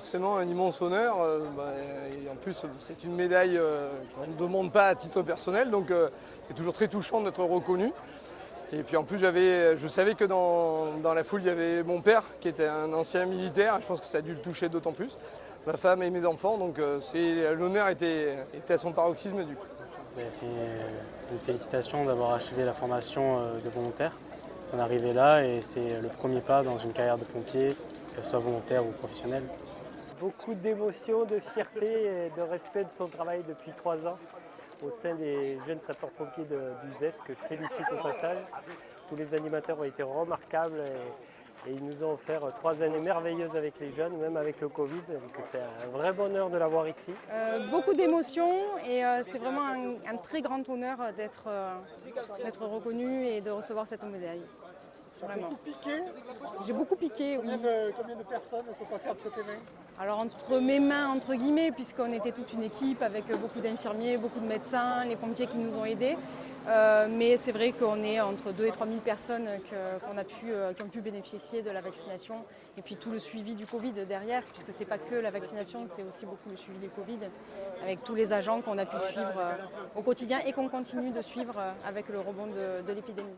Forcément un immense honneur, et en plus c'est une médaille qu'on ne demande pas à titre personnel, donc c'est toujours très touchant d'être reconnu. Et puis en plus je savais que dans la foule il y avait mon père qui était un ancien militaire, je pense que ça a dû le toucher d'autant plus, ma femme et mes enfants, donc l'honneur était à son paroxysme du coup. C'est une félicitation d'avoir achevé la formation de volontaire. On est arrivé là et c'est le premier pas dans une carrière de pompier, qu'elle soit volontaire ou professionnelle. Beaucoup d'émotions, de fierté et de respect de son travail depuis 3 ans au sein des jeunes sapeurs-pompiers d'Uzès, que je félicite au passage. Tous les animateurs ont été remarquables et ils nous ont offert 3 années merveilleuses avec les jeunes, même avec le Covid. Donc c'est un vrai bonheur de l'avoir ici. Beaucoup d'émotions et c'est vraiment un très grand honneur d'être reconnu et de recevoir cette médaille. Vraiment. Beaucoup piqué. J'ai beaucoup piqué, oui. Combien de personnes sont passées entre tes mains? Alors entre mes mains, entre guillemets, puisqu'on était toute une équipe avec beaucoup d'infirmiers, beaucoup de médecins, les pompiers qui nous ont aidés. Mais c'est vrai qu'on est entre 2 et 3 000 personnes qui ont pu bénéficier de la vaccination. Et puis tout le suivi du Covid derrière, puisque ce n'est pas que la vaccination, c'est aussi beaucoup le suivi du Covid, avec tous les agents qu'on a pu suivre au quotidien et qu'on continue de suivre avec le rebond de l'épidémie.